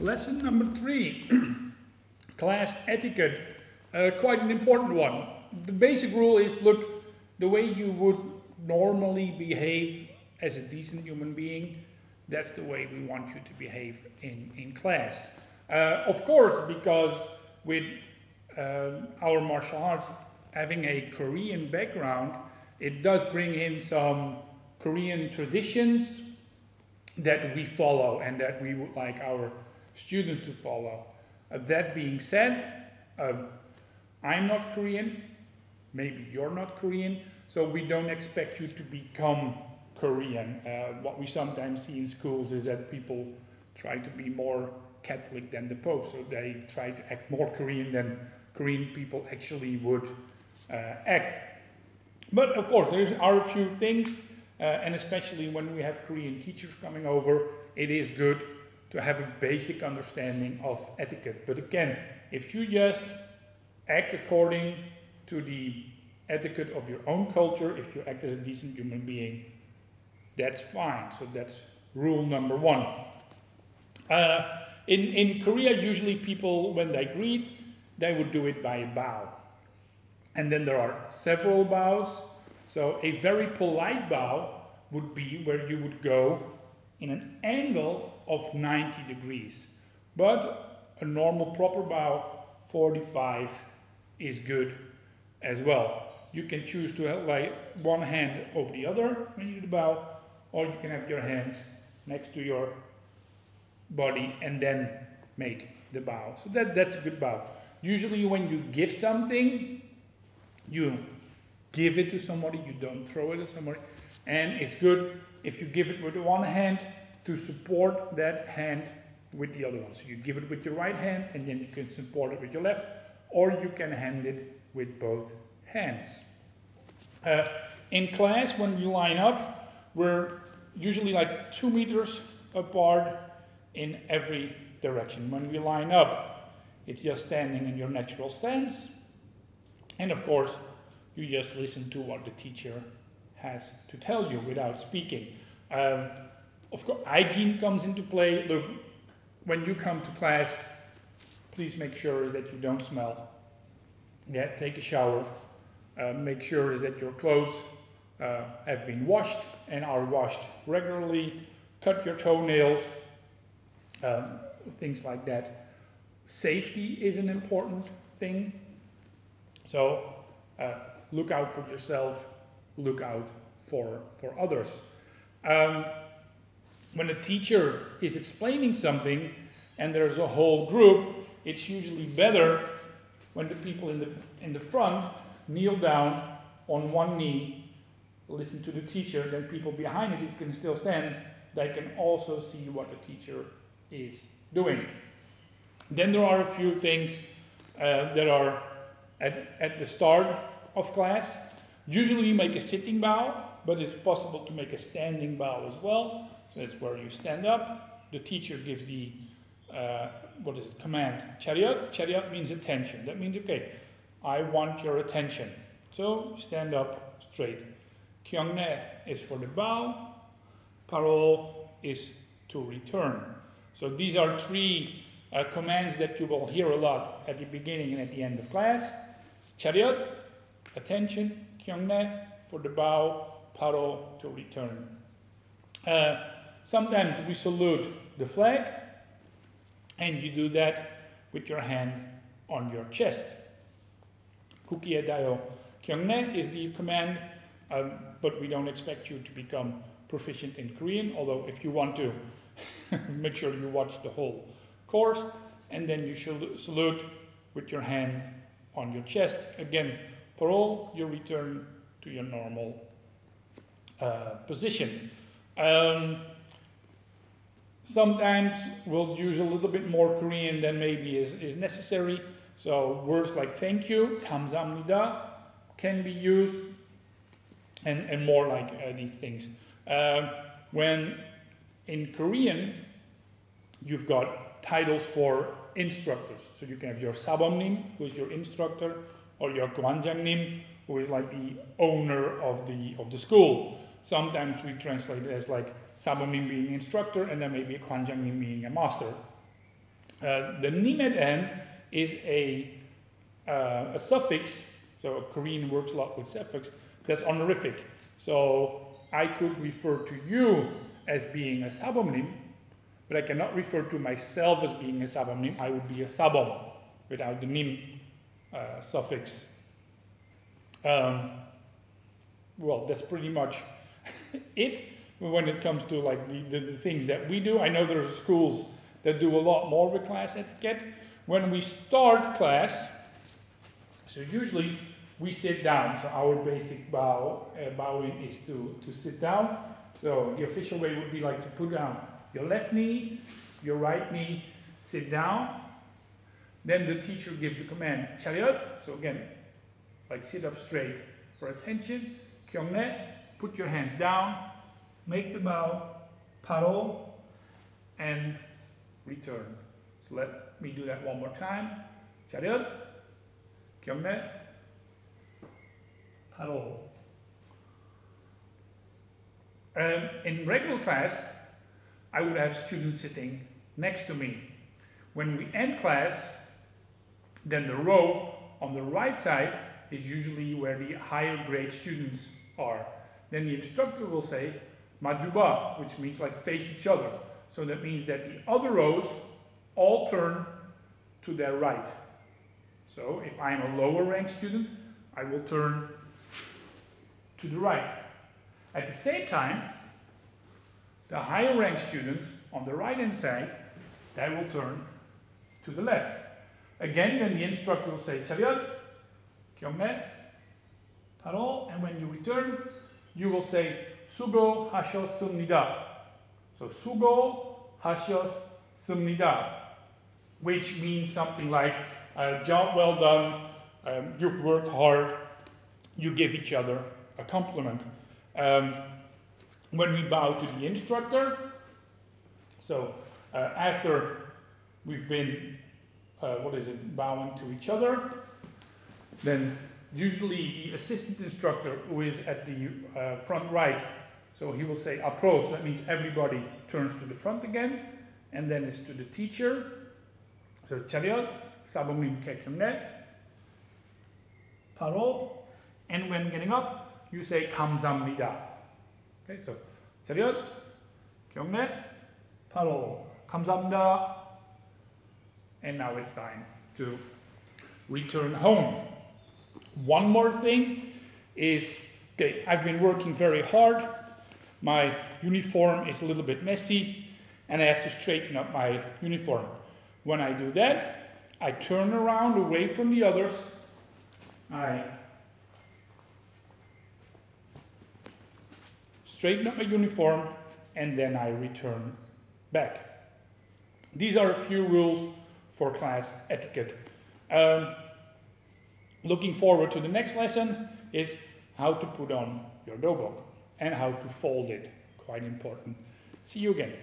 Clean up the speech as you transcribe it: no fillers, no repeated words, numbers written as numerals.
Lesson number 3, class etiquette, quite an important one. The basic rule is, look, the way you would normally behave as a decent human being, that's the way we want you to behave in class. Of course, because with our martial arts having a Korean background, it does bring in some Korean traditions that we follow and that we would like our students to follow. That being said, I'm not Korean, maybe you're not Korean, so we don't expect you to become Korean. What we sometimes see in schools is that people try to be more Catholic than the Pope, so they try to act more Korean than Korean people actually would act. But of course, there are a few things, and especially when we have Korean teachers coming over, it is good to have a basic understanding of etiquette. But again, if you just act according to the etiquette of your own culture, if you act as a decent human being, that's fine. So that's rule number 1. In Korea, usually people, when they greet, they would do it by a bow. And then there are several bows. So a very polite bow would be where you would go in an angle of 90 degrees. But a normal proper bow, 45, is good as well. You can choose to have like one hand over the other when you do the bow, or you can have your hands next to your body and then make the bow. So that's a good bow. Usually when you give something, you give it to somebody, you don't throw it at somebody. And it's good if you give it with one hand to support that hand with the other one. So you give it with your right hand and then you can support it with your left, or you can hand it with both hands. In class, when we line up, we're usually like 2 meters apart in every direction. When we line up, it's just standing in your natural stance. And of course, you just listen to what the teacher has to tell you without speaking. Of course, hygiene comes into play. Look, when you come to class, please make sure that you don't smell. Yeah, take a shower. Make sure that your clothes have been washed and are washed regularly. Cut your toenails, things like that. Safety is an important thing. So look out for yourself, look out for others. When a teacher is explaining something and there's a whole group, it's usually better when the people in the front kneel down on one knee, listen to the teacher, then people behind it who can still stand, they can also see what the teacher is doing. Then there are a few things that are at the start of class. Usually you make a sitting bow, but it's possible to make a standing bow as well. So that's where you stand up. The teacher gives the command, chariot. Chariot means attention. That means, okay, I want your attention. So stand up straight. Kyongne is for the bow. Parole is to return. So these are 3 commands that you will hear a lot at the beginning and at the end of class. Chariot, attention. Kyongne for the bow. Parole to return. Sometimes we salute the flag, and you do that with your hand on your chest. Kukie dayo kyongne is the command, but we don't expect you to become proficient in Korean, although if you want to, make sure you watch the whole course, and then you should salute with your hand on your chest. Again, parole, you return to your normal position. Sometimes we'll use a little bit more Korean than maybe is necessary. So words like thank you, 감사합니다, can be used, and more like these things. When in Korean, you've got titles for instructors. So you can have your sabomnim, who is your instructor, or your 관장님, who is like the owner of the school. Sometimes we translate it as like sabomnim being instructor, and then maybe a 관장님 being a master. The nim at end is a suffix, so Korean works a lot with suffix, that's honorific. So I could refer to you as being a sabomnim, but I cannot refer to myself as being a sabomnim. I would be a sabom without the nim suffix. Well, that's pretty much it when it comes to like the things that we do. I know there are schools that do a lot more with class etiquette. When we start class, so usually we sit down. So our basic bowing is to sit down. So the official way would be like to put down your left knee, your right knee, sit down. Then the teacher gives the command, chariot. So again, like sit up straight for attention. Kyongnae, put your hands down, make the bow, paro, and return. So let me do that one more time. Chariot, kyongnae, paro. In regular class, I would have students sitting next to me. When we end class, then the row on the right side is usually where the higher grade students are. Then the instructor will say majuba, which means like face each other. So that means that the other rows all turn to their right. So if I'm a lower ranked student, I will turn to the right. At the same time, the higher ranked students on the right hand side, they will turn to the left. Again, then the instructor will say chariot, kyongnae, paro, and when you return, you will say sugo 하셨습니다. So sugo 하셨습니다, which means something like job well done, you've worked hard, you give each other a compliment. When we bow to the instructor, so after we've been bowing to each other, then usually the assistant instructor who is at the front right, so he will say apro, so that means everybody turns to the front again, and then it's to the teacher. So chariot, sabomnim kyongnae, paro, and when getting up, you say 감사합니다. Okay, so chariot, kyongnae, paro, 감사합니다. And now it's time to return home. One more thing is, okay, I've been working very hard. My uniform is a little bit messy, and I have to straighten up my uniform. When I do that, I turn around away from the others. I straighten up my uniform, and then I return back. These are a few rules for class etiquette. Looking forward to the next lesson is how to put on your dobok and how to fold it. Quite important. See you again.